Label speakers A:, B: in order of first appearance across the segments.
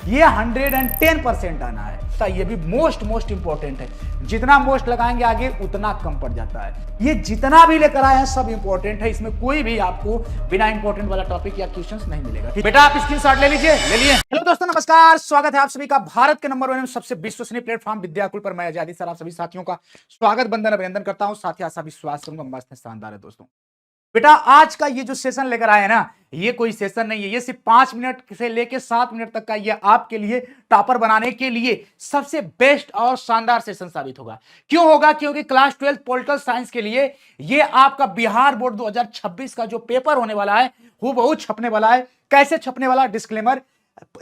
A: ये 110% आना है। तो ये भी मोस्ट इंपॉर्टेंट है। जितना मोस्ट लगाएंगे आगे उतना कम पड़ जाता है। ये जितना भी लेकर आए हैं सब इंपॉर्टेंट है, इसमें कोई भी आपको बिना इंपॉर्टेंट वाला टॉपिक या क्वेश्चंस नहीं मिलेगा। बेटा आप स्क्रीनशॉट ले लीजिए, ले लिए। हेलो दोस्तों, नमस्कार, स्वागत है आप सभी का भारत के नंबर 1 सबसे विश्वसनीय प्लेटफॉर्म विद्याकुल पर। मैं आजादी सर आप सभी साथियों का स्वागत, बंदन, अभिनंदन करता हूं। साथ ही आशा विश्वास करूंगा मस्त है, शानदार है दोस्तों। बेटा आज का ये जो सेशन लेकर आए ना, ये कोई सेशन नहीं है, ये सिर्फ 5 मिनट से लेकर 7 मिनट तक का ये आपके लिए टॉपर बनाने के लिए सबसे बेस्ट और शानदार सेशन साबित होगा। क्यों होगा? क्योंकि क्लास 12 पॉलिटिकल साइंस के लिए ये आपका बिहार बोर्ड 2026 का जो पेपर होने वाला है हूबहू छपने वाला है। कैसे छपने वाला? डिस्क्लेमर,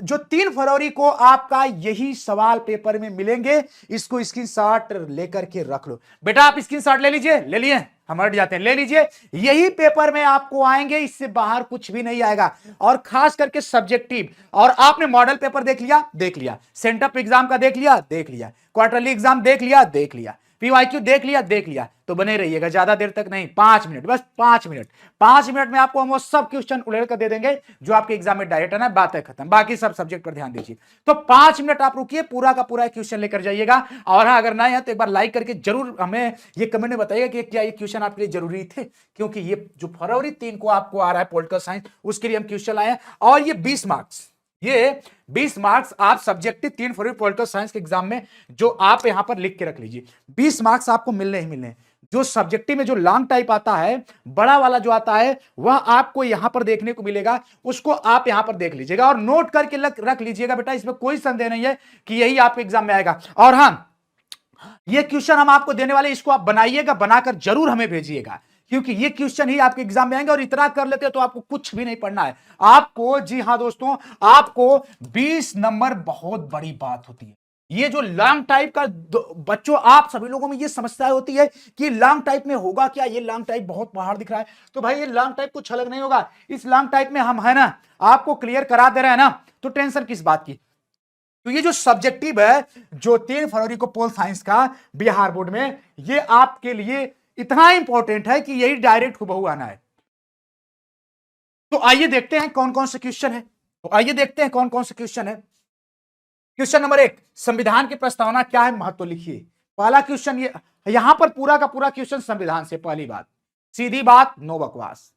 A: जो 3 फरवरी को आपका यही सवाल पेपर में मिलेंगे, इसको स्क्रीनशॉट लेकर के रख लो। बेटा आप स्क्रीनशॉट ले लीजिए, ले लिए, हम हट जाते हैं, ले लीजिए। यही पेपर में आपको आएंगे, इससे बाहर कुछ भी नहीं आएगा। और खास करके सब्जेक्टिव, और आपने मॉडल पेपर देख लिया, देख लिया, सेंटअप एग्जाम का देख लिया, देख लिया, क्वार्टरली एग्जाम देख लिया, देख लिया, पीवाईक्यू देख लिया, देख लिया, तो बने रहिएगा, ज्यादा देर तक नहीं, 5 मिनट, बस 5 मिनट। 5 मिनट में आपको हम वो सब क्वेश्चन उड़ेल कर दे देंगे जो आपके एग्जाम में डायरेक्ट है ना, बातें खत्म, बाकी सब सब्जेक्ट पर ध्यान दीजिए। तो 5 मिनट आप रुकिए, पूरा का पूरा क्वेश्चन लेकर जाइएगा। और हाँ, अगर नए हैं तो एक बार लाइक करके जरूर हमें ये कमेंट में बताइएगा कि क्या ये क्वेश्चन आपके लिए जरूरी थे, क्योंकि ये जो फरवरी 3 को आपको आ रहा है पॉलिटिकल साइंस, उसके लिए हम क्वेश्चन लाए हैं। और ये 20 मार्क्स, ये 20 मार्क्स आप सब्जेक्टिव 3 फरवरी पॉलिटिकल साइंस के एग्जाम में जो आप यहां पर लिख के रख लीजिए, 20 मार्क्स आपको मिलने ही मिलने। जो सब्जेक्टिव में जो लॉन्ग टाइप आता है, बड़ा वाला जो आता है, वह आपको यहां पर देखने को मिलेगा, उसको आप यहां पर देख लीजिएगा और नोट करके रख लीजिएगा। बेटा इसमें कोई संदेह नहीं है कि यही आपके एग्जाम में आएगा। और हां, ये क्वेश्चन हम आपको देने वाले, इसको आप बनाइएगा, बनाकर जरूर हमें भेजिएगा, क्योंकि ये क्वेश्चन ही आपके एग्जाम में आएंगे। और इतना कर लेते हो तो आपको कुछ भी नहीं पढ़ना है आपको। जी हां दोस्तों, आपको 20 नंबर बहुत बड़ी बात होती है। ये जो लॉन्ग टाइप का बच्चों, आप सभी लोगों में ये समस्या होती है कि लॉन्ग टाइप में होगा क्या, ये लॉन्ग टाइप बहुत पहाड़ दिख रहा है। तो भाई ये लॉन्ग टाइप कुछ अलग नहीं होगा, इस लॉन्ग टाइप में हम है ना आपको क्लियर करा दे रहे हैं ना, तो टेंशन किस बात की। तो ये जो सब्जेक्टिव है, जो 3 फरवरी को पोल साइंस का बिहार बोर्ड में, ये आपके लिए इतना इंपॉर्टेंट है कि यही डायरेक्ट हुबहू आना है। तो आइए देखते हैं कौन कौन से क्वेश्चन है। तो आइए देखते हैं कौन कौन से क्वेश्चन है। क्वेश्चन नंबर 1, संविधान की प्रस्तावना क्या है, महत्व लिखिए। पहला क्वेश्चन, ये यहां पर पूरा का पूरा क्वेश्चन संविधान से। पहली बात, सीधी बात, नो बकवास।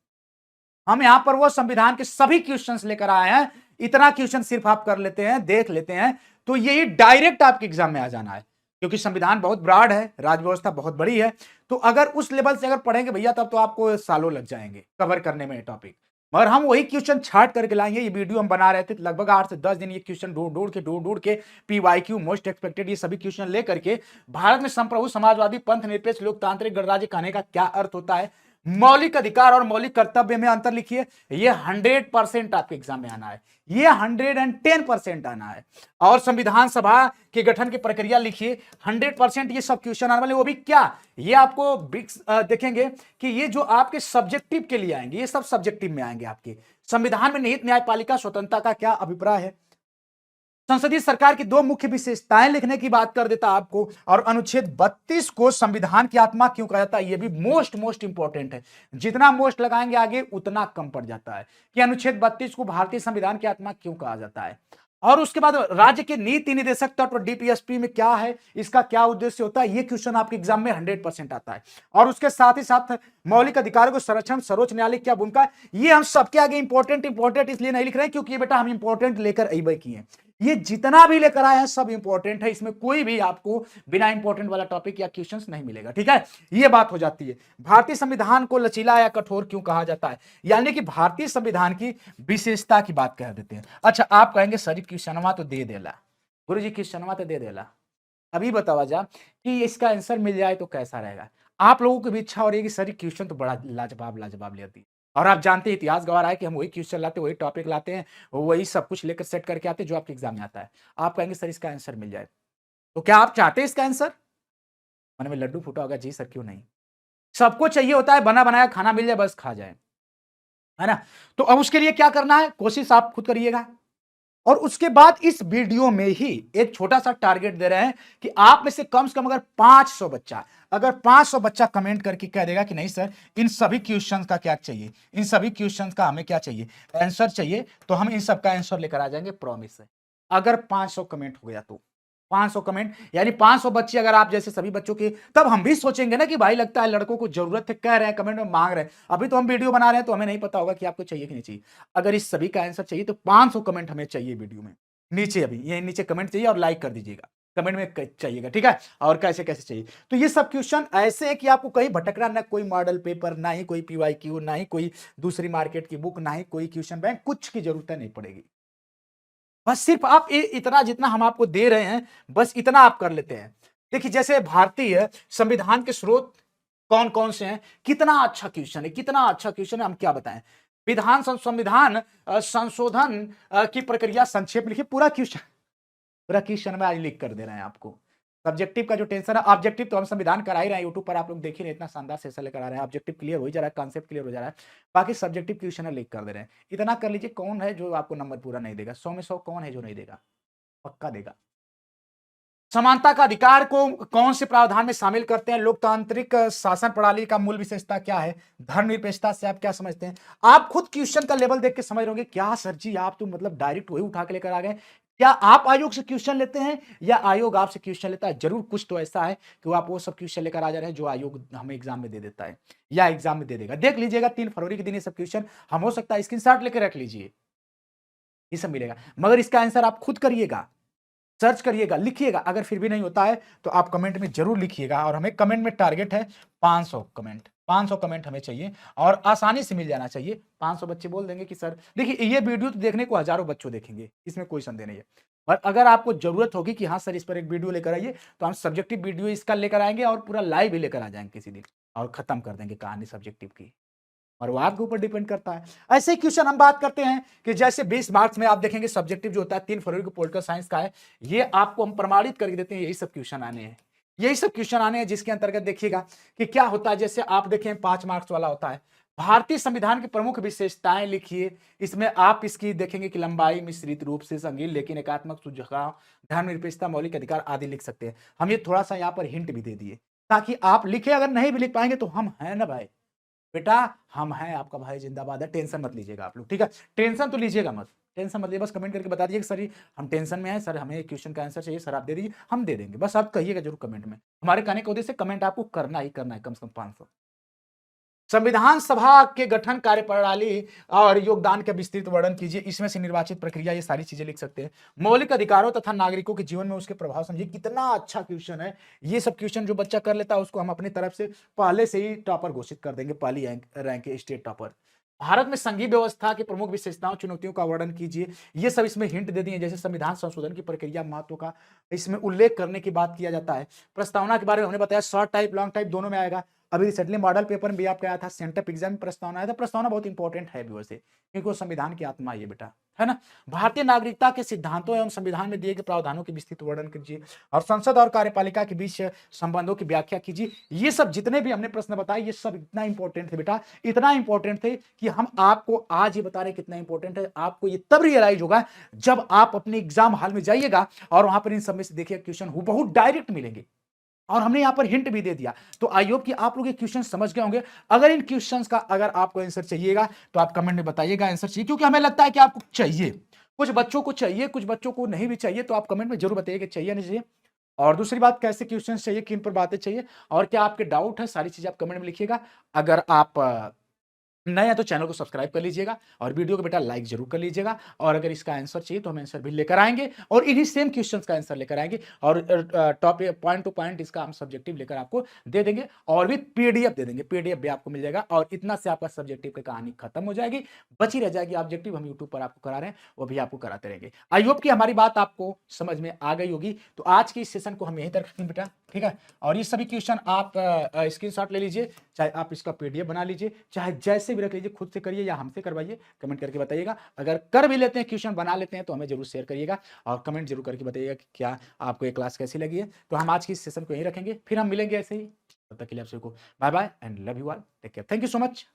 A: हम यहां पर वो संविधान के सभी क्वेश्चंस लेकर आए हैं। इतना क्वेश्चन सिर्फ आप कर लेते हैं, देख लेते हैं, तो यही डायरेक्ट आपके एग्जाम में आ जाना है। क्योंकि संविधान बहुत ब्रॉड है, राज्य व्यवस्था बहुत बड़ी है, तो अगर उस लेवल से अगर पढ़ेंगे भैया, तब तो आपको सालों लग जाएंगे कवर करने में टॉपिक। मगर हम वही क्वेश्चन छाट करके लाएंगे। ये वीडियो हम बना रहे थे लगभग 8 से 10 दिन, ये क्वेश्चन ढूंढ के पीवाईक्यू, मोस्ट एक्सपेक्टेड, ये सभी क्वेश्चन लेकर के भारत में संप्रभु, समाजवादी, पंथ निरपेक्ष, लोकतांत्रिक गणराज्य कहने का क्या अर्थ होता है, मौलिक अधिकार और मौलिक कर्तव्य में अंतर लिखिए। ये 100% आपके एग्जाम में आना है, ये 110% आना है। और संविधान सभा के गठन की प्रक्रिया लिखिए, 100% ये सब क्वेश्चन आने वाले। वो भी क्या, ये आपको देखेंगे कि ये जो आपके सब्जेक्टिव के लिए आएंगे, ये सब सब्जेक्टिव में आएंगे आपके। संविधान में निहित न्यायपालिका स्वतंत्रता का क्या अभिप्राय है, संसदीय सरकार की 2 मुख्य विशेषताएं लिखने की बात कर देता आपको। और अनुच्छेद 32 को संविधान की आत्मा क्यों कहा जाता है, यह भी मोस्ट इंपॉर्टेंट है। जितना मोस्ट लगाएंगे आगे उतना कम पड़ जाता है कि अनुच्छेद 32 को भारतीय संविधान की आत्मा क्यों कहा जाता है। और उसके बाद राज्य के नीति निदेशक तत्व डीपीएसपी में क्या है, इसका क्या उद्देश्य होता है, ये क्वेश्चन आपके एग्जाम में 100% आता है। और उसके साथ ही साथ मौलिक अधिकारों को संरक्षण, सर्वोच्च न्यायालय क्या भूमिका, ये हम सबके आगे इंपॉर्टेंट इसलिए नहीं लिख रहे हैं क्योंकि ये बेटा हम इंपॉर्टेंट लेकर अइबे किए हैं। ये जितना भी लेकर आए हैं सब इंपॉर्टेंट है, इसमें कोई भी आपको बिना इंपॉर्टेंट वाला टॉपिक या क्वेश्चंस नहीं मिलेगा, ठीक है। ये बात हो जाती है। भारतीय संविधान को लचीला या कठोर क्यों कहा जाता है, यानी कि भारतीय संविधान की विशेषता की बात कह देते हैं। अच्छा, आप कहेंगे सर क्वेश्चनवा तो दे देला, गुरुजी क्वेश्चनवा तो दे देला, अभी बतावा जा कि इसका आंसर मिल जाए तो कैसा रहेगा। आप लोगों की भी इच्छा हो रही है कि सर क्वेश्चन तो बड़ा लाजवाब लेती है। और आप जानते हैं, इतिहास गवाह है कि हम वही क्वेश्चन लाते, वही टॉपिक लाते हैं, वही सब कुछ लेकर सेट करके आते हैं जो आपके एग्जाम में आता है। आप कहेंगे सर इसका आंसर मिल जाए, तो क्या आप चाहते हैं इसका आंसर? मन में लड्डू फूटा होगा, जी सर क्यों नहीं। सबको चाहिए होता है बना बनाया खाना मिल जाए, बस खा जाए, है ना। तो अब उसके लिए क्या करना है, कोशिश आप खुद करिएगा। और उसके बाद इस वीडियो में ही एक छोटा सा टारगेट दे रहे हैं कि आप में से कम अगर 500 बच्चा कमेंट करके कह देगा कि नहीं सर इन सभी क्वेश्चंस का क्या चाहिए, इन सभी क्वेश्चंस का हमें क्या चाहिए, आंसर चाहिए, तो हम इन सब का आंसर लेकर आ जाएंगे, प्रॉमिस है। अगर 500 कमेंट हो गया तो 500 कमेंट यानी 500 बच्चे अगर आप जैसे सभी बच्चों के, तब हम भी सोचेंगे ना कि भाई लगता है लड़कों को जरूरत है, कह रहे हैं कमेंट में मांग रहे हैं। अभी तो हम वीडियो बना रहे हैं तो हमें नहीं पता होगा कि आपको चाहिए कि नहीं चाहिए। अगर इस सभी का आंसर चाहिए तो 500 कमेंट हमें चाहिए वीडियो में। नीचे अभी ये नीचे कमेंट चाहिए और लाइक कर दीजिएगा, कमेंट में चाहिएगा, ठीक है। और कैसे कैसे चाहिए, तो ये सब क्वेश्चन ऐसे है कि आपको कहीं भटकना, ना कोई मॉडल पेपर, ना ही कोई पीवाईक्यू, ना ही कोई दूसरी मार्केट की बुक, ना ही कोई क्वेश्चन बैंक, कुछ की जरूरत नहीं पड़ेगी। बस सिर्फ आप इतना जितना हम आपको दे रहे हैं, बस इतना आप कर लेते हैं। देखिए जैसे भारतीय संविधान के स्रोत कौन कौन से हैं, कितना अच्छा क्वेश्चन है, कितना अच्छा क्वेश्चन है, हम क्या बताएं। संविधान संशोधन की प्रक्रिया संक्षेप लिखिए, पूरा क्वेश्चन, पूरा क्वेश्चन में आज लिख कर दे रहे हैं आपको। सब्जेक्टिव का जो टेंशन है, ऑब्जेक्टिव तो हम संविधान करा ही रहे हैं, यूट्यूब पर आप लोग देख ही रहे हैं, इतना शानदार सेशन लेकर आ रहे हैं, ऑब्जेक्टिव क्लियर हो ही जा रहा है, कॉन्सेप्ट क्लियर हो जा रहा है। बाकी सब्जेक्टिव क्वेश्चन है लिख कर दे रहे हैं, इतना कर लीजिए। कौन है जो आपको नंबर पूरा नहीं देगा? 100 में 100 कौन है जो नहीं देगा? पक्का देगा। समानता का अधिकार को कौन से प्रावधान में शामिल करते हैं? लोकतांत्रिक शासन प्रणाली का मूल विशेषता क्या है? धर्मनिरपेक्षता से आप क्या समझते हैं? आप खुद क्वेश्चन का लेवल देख के समझ रहोगे, क्या सर जी आप तो मतलब डायरेक्ट वही उठा के लेकर आ गए। क्या आप आयोग से क्वेश्चन लेते हैं या आयोग आपसे क्वेश्चन लेता है? जरूर कुछ तो ऐसा है कि वो आप वो सब क्वेश्चन लेकर आ जा रहे हैं जो आयोग हमें एग्जाम में दे देता है या एग्जाम में दे देगा। देख लीजिएगा 3 फरवरी के दिन ये सब क्वेश्चन, हम हो सकता है स्क्रीनशॉट लेकर रख लीजिए, ये सब मिलेगा। मगर इसका आंसर आप खुद करिएगा, सर्च करिएगा, लिखिएगा। अगर फिर भी नहीं होता है तो आप कमेंट में जरूर लिखिएगा, और हमें कमेंट में टारगेट है 500 कमेंट, 500 कमेंट हमें चाहिए और आसानी से मिल जाना चाहिए। 500 बच्चे बोल देंगे कि सर, देखिए ये वीडियो तो देखने को हजारों बच्चों देखेंगे, इसमें कोई संदेह नहीं है। और अगर आपको जरूरत होगी कि हाँ सर इस पर एक वीडियो लेकर आइए, तो हम सब्जेक्टिव वीडियो इसका लेकर आएंगे और पूरा लाइव भी लेकर आ जाएंगे किसी दिन, और खत्म कर देंगे कहानी सब्जेक्टिव की। और वो आपके ऊपर डिपेंड करता है। ऐसे ही क्वेश्चन हम बात करते हैं कि जैसे 20 मार्क्स में आप देखेंगे सब्जेक्टिव जो होता है 3 फरवरी को पॉलिटिकल साइंस का है, ये आपको हम प्रमाणित करके देते हैं, यही सब क्वेश्चन आने हैं, यही सब क्वेश्चन आने हैं, जिसके अंतर्गत देखिएगा कि क्या होता है। जैसे आप देखें 5 मार्क्स वाला होता है, भारतीय संविधान की प्रमुख विशेषताएं लिखिए। इसमें आप इसकी देखेंगे कि लंबाई, मिश्रित रूप से संगीन लेकिन एकात्मक सुझाव, धर्मनिरपेक्षता, मौलिक अधिकार आदि लिख सकते हैं। हम ये थोड़ा सा यहाँ पर हिंट भी दे दिए ताकि आप लिखे। अगर नहीं भी लिख पाएंगे तो हम हैं ना भाई, बेटा हम हैं, आपका भाई जिंदाबाद है, टेंशन मत लीजिएगा आप लोग, ठीक है। टेंशन तो लीजिएगा मत, टेंशन मत लीजिए, बस कमेंट करके बता दीजिए कि सर जी हम टेंशन में हैं, सर हमें क्वेश्चन का आंसर चाहिए, सर आप दे दीजिए, हम दे देंगे। बस आप कहिएगा जरूर कमेंट में। हमारे कहने के उद्देश्य से कमेंट आपको करना ही करना है, कम से कम 500। संविधान सभा के गठन, कार्यप्रणाली और योगदान का विस्तृत वर्णन कीजिए। इसमें से निर्वाचित प्रक्रिया, ये सारी चीजें लिख सकते हैं। मौलिक अधिकारों तथा नागरिकों के जीवन में उसके प्रभाव समझिए। कितना अच्छा क्वेश्चन है। ये सब क्वेश्चन जो बच्चा कर लेता है उसको हम अपनी तरफ से पहले से ही टॉपर घोषित कर देंगे, पहली रैंक के स्टेट टॉपर। भारत में संघीय व्यवस्था की प्रमुख विशेषताओं, चुनौतियों का वर्णन कीजिए। ये सब इसमें हिंट दे दिए, जैसे संविधान संशोधन की प्रक्रिया, महत्व का इसमें उल्लेख करने की बात किया जाता है। प्रस्तावना के बारे में हमने बताया, शॉर्ट टाइप लॉन्ग टाइप दोनों में आएगा। अभी रिसेंटली मॉडल पेपर में भी आपका आया था, सेंटअप एग्जाम में प्रस्तावना आया था। प्रस्तावना बहुत इंपॉर्टेंट है व्यूअर्स से, क्योंकि वो संविधान की आत्मा है ये बेटा, है ना। भारतीय नागरिकता के सिद्धांतों एवं संविधान में दिए गए प्रावधानों की विस्तृत वर्णन कीजिए, और संसद और कार्यपालिका के बीच संबंधों की व्याख्या कीजिए। ये सब जितने भी हमने प्रश्न बताए, ये सब इतना इंपॉर्टेंट थे बेटा, इतना इंपॉर्टेंट थे कि हम आपको आज ही बता रहे कितना इंपॉर्टेंट है। आपको ये तब रियलाइज होगा जब आप अपने एग्जाम हॉल में जाइएगा और वहां पर इन सब में से देखिए क्वेश्चन हूबहू डायरेक्ट मिलेंगे। और हमने यहां पर हिंट भी दे दिया, तो आई होप कि आप लोग ये क्वेश्चन समझ गए होंगे। अगर इन क्वेश्चंस का अगर आपको आंसर चाहिएगा तो आप कमेंट में बताइएगा आंसर चाहिए, क्योंकि हमें लगता है कि आपको चाहिए। कुछ बच्चों को चाहिए, कुछ बच्चों को नहीं भी चाहिए, तो आप कमेंट में जरूर बताइए कि चाहिए नहीं चाहिए। और दूसरी बात, कैसे क्वेश्चन चाहिए, किन पर बातें चाहिए, और क्या आपके डाउट है, सारी चीजें आप कमेंट में लिखिएगा। अगर आप नए हैं तो चैनल को सब्सक्राइब कर लीजिएगा, और वीडियो को बेटा लाइक जरूर कर लीजिएगा। और अगर इसका आंसर चाहिए तो हम आंसर भी लेकर आएंगे, और इन्हीं सेम क्वेश्चंस का आंसर लेकर आएंगे, और टॉप पॉइंट टू पॉइंट इसका हम सब्जेक्टिव लेकर आपको दे देंगे, और भी पीडीएफ दे देंगे, पीडीएफ भी आपको मिल जाएगा। और इतना से आपका सब्जेक्टिव की कहानी खत्म हो जाएगी, बची रह जाएगी ऑब्जेक्टिव। हम यूट्यूब पर आपको करा रहे हैं, वो भी आपको कराते रहेंगे। आई होप कि हमारी बात आपको समझ में आ गई होगी। तो आज की इस सेशन को हम यहीं तक रखते हैं बेटा, ठीक है। और ये सभी क्वेश्चन आप स्क्रीनशॉट ले लीजिए, चाहे आप इसका पीडीएफ बना लीजिए, चाहे जैसे भी रख लीजिए, खुद से करिए या हमसे करवाइए, कमेंट करके बताइएगा। अगर कर भी लेते हैं, क्वेश्चन बना लेते हैं, तो हमें जरूर शेयर करिएगा, और कमेंट जरूर करके बताइएगा कि क्या आपको ये क्लास कैसी लगी है। तो हम आज की इस सेशन को यहीं रखेंगे, फिर हम मिलेंगे ऐसे ही। तब तक के लिए आप सभी को bye bye and love you all, take care, thank you so much.